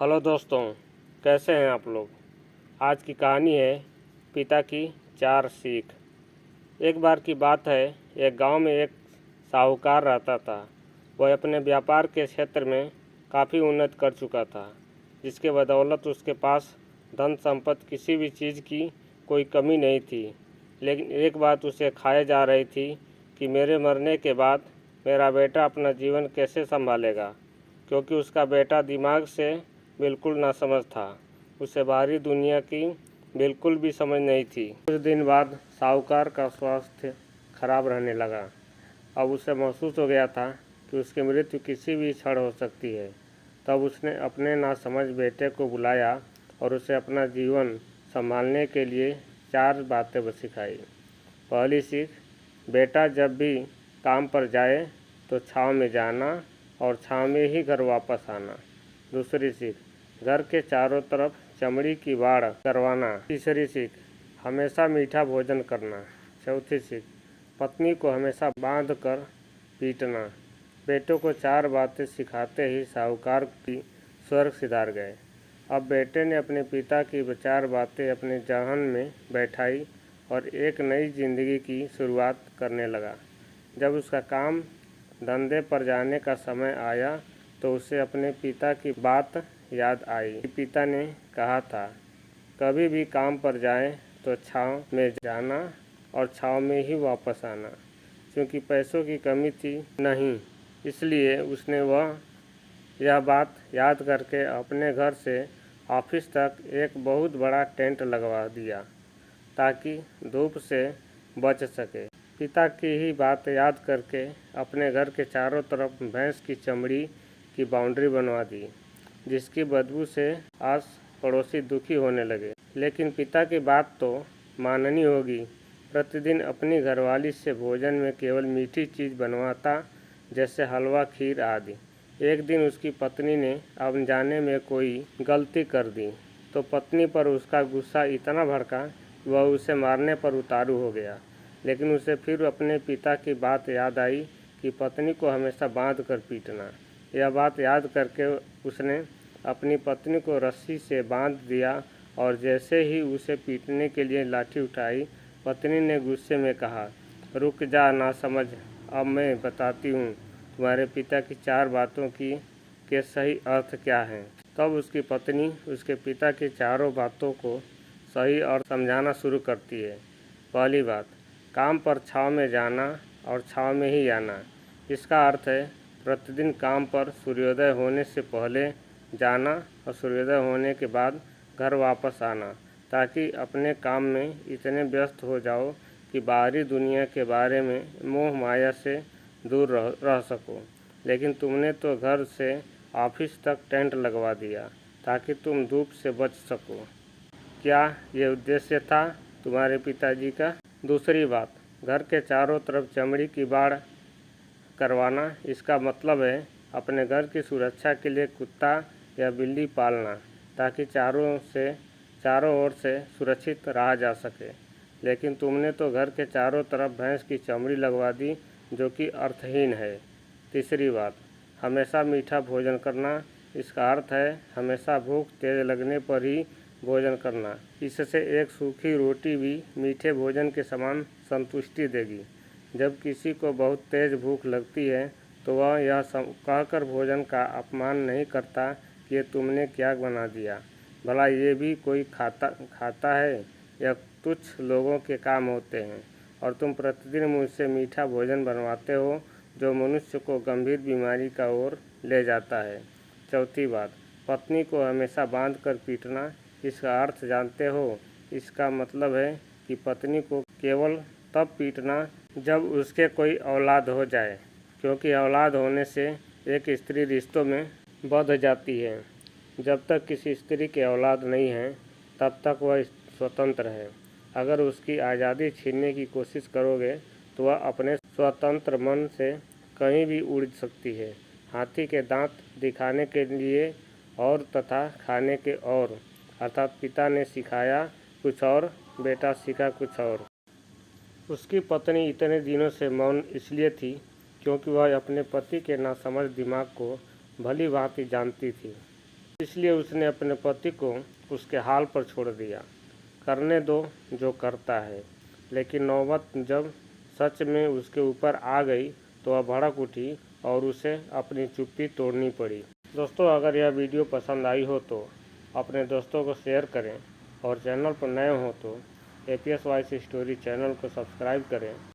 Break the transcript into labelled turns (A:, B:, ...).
A: Hello दोस्तों, कैसे हैं आप लोग। आज की कहानी है पिता की 4 सीख। एक बार की बात है, एक गांव में एक साहूकार रहता था। वह अपने व्यापार के क्षेत्र में काफ़ी उन्नत कर चुका था, जिसके बदौलत उसके पास धन संपत्ति किसी भी चीज़ की कोई कमी नहीं थी। लेकिन एक बात उसे खाए जा रही थी कि मेरे मरने के बाद मेरा बेटा अपना जीवन कैसे संभालेगा, क्योंकि उसका बेटा दिमाग से बिल्कुल नासमझ था। उसे बाहरी दुनिया की बिल्कुल भी समझ नहीं थी। कुछ दिन बाद साहूकार का स्वास्थ्य खराब रहने लगा। अब उसे महसूस हो गया था कि उसकी मृत्यु किसी भी क्षण हो सकती है। तब उसने अपने नासमझ बेटे को बुलाया और उसे अपना जीवन संभालने के लिए 4 बातें सिखाई। पहली सीख, बेटा जब भी काम पर जाए तो छाँव में जाना और छाँव में ही घर वापस आना। दूसरी सीख, घर के चारों तरफ चमड़ी की बाड़ करवाना। तीसरी सीख, हमेशा मीठा भोजन करना। चौथी सीख, पत्नी को हमेशा बांध कर पीटना। बेटों को 4 बातें सिखाते ही साहूकार की स्वर्ग सिधार गए। अब बेटे ने अपने पिता की 4 बातें अपने जहन में बैठाई और एक नई जिंदगी की शुरुआत करने लगा। जब उसका काम धंधे पर जाने का समय आया तो उसे अपने पिता की बात याद आई। पिता ने कहा था, कभी भी काम पर जाएं तो छाँव में जाना और छाँव में ही वापस आना। क्योंकि पैसों की कमी थी नहीं, इसलिए उसने यह बात याद करके अपने घर से ऑफिस तक एक बहुत बड़ा टेंट लगवा दिया, ताकि धूप से बच सके। पिता की ही बात याद करके अपने घर के चारों तरफ भैंस की चमड़ी की बाउंड्री बनवा दी, जिसकी बदबू से आस पड़ोसी दुखी होने लगे। लेकिन पिता की बात तो माननी होगी। प्रतिदिन अपनी घरवाली से भोजन में केवल मीठी चीज़ बनवाता, जैसे हलवा, खीर आदि। एक दिन उसकी पत्नी ने अनजाने में कोई गलती कर दी तो पत्नी पर उसका गुस्सा इतना भड़का कि वह उसे मारने पर उतारू हो गया। लेकिन उसे फिर अपने पिता की बात याद आई कि पत्नी को हमेशा बांध कर पीटना। यह बात याद करके उसने अपनी पत्नी को रस्सी से बांध दिया और जैसे ही उसे पीटने के लिए लाठी उठाई, पत्नी ने गुस्से में कहा, रुक जा नासमझ, अब मैं बताती हूँ तुम्हारे पिता की 4 बातों के सही अर्थ क्या हैं। तब उसकी पत्नी उसके पिता की चारों बातों को सही अर्थ समझाना शुरू करती है। पहली बात, काम पर छाँव में जाना और छाँव में ही आना। इसका अर्थ है प्रतिदिन काम पर सूर्योदय होने से पहले जाना और सूर्योदय होने के बाद घर वापस आना, ताकि अपने काम में इतने व्यस्त हो जाओ कि बाहरी दुनिया के बारे में मोह माया से दूर रह सको। लेकिन तुमने तो घर से ऑफिस तक टेंट लगवा दिया ताकि तुम धूप से बच सको। क्या ये उद्देश्य था तुम्हारे पिताजी का? दूसरी बात, घर के चारों तरफ चमड़ी की बाड़ करवाना। इसका मतलब है अपने घर की सुरक्षा के लिए कुत्ता या बिल्ली पालना, ताकि चारों ओर से सुरक्षित रहा जा सके। लेकिन तुमने तो घर के चारों तरफ भैंस की चमड़ी लगवा दी, जो कि अर्थहीन है। तीसरी बात, हमेशा मीठा भोजन करना। इसका अर्थ है हमेशा भूख तेज लगने पर ही भोजन करना। इससे एक सूखी रोटी भी मीठे भोजन के समान संतुष्टि देगी। जब किसी को बहुत तेज भूख लगती है तो वह यह कहकर भोजन का अपमान नहीं करता कि ये तुमने क्या बना दिया, भला ये भी कोई खाता है। यह तुच्छ लोगों के काम होते हैं और तुम प्रतिदिन मुझसे मीठा भोजन बनवाते हो, जो मनुष्य को गंभीर बीमारी का ओर ले जाता है। चौथी बात, पत्नी को हमेशा बांध कर पीटना। इसका अर्थ जानते हो? इसका मतलब है कि पत्नी को केवल तब पीटना जब उसके कोई औलाद हो जाए, क्योंकि औलाद होने से एक स्त्री रिश्तों में बंध जाती है। जब तक किसी स्त्री के औलाद नहीं है तब तक वह स्वतंत्र है। अगर उसकी आज़ादी छीनने की कोशिश करोगे तो वह अपने स्वतंत्र मन से कहीं भी उड़ सकती है। हाथी के दांत दिखाने के लिए और तथा खाने के और, अर्थात पिता ने सिखाया कुछ और, बेटा सीखा कुछ और। उसकी पत्नी इतने दिनों से मौन इसलिए थी क्योंकि वह अपने पति के नासमझ दिमाग को भली भांति जानती थी। इसलिए उसने अपने पति को उसके हाल पर छोड़ दिया। करने दो जो करता है। लेकिन नौबत जब सच में उसके ऊपर आ गई तो वह भड़क उठी और उसे अपनी चुप्पी तोड़नी पड़ी। दोस्तों, अगर यह वीडियो पसंद आई हो तो अपने दोस्तों को शेयर करें और चैनल पर नए हो तो APS वॉइस स्टोरी चैनल को सब्सक्राइब करें।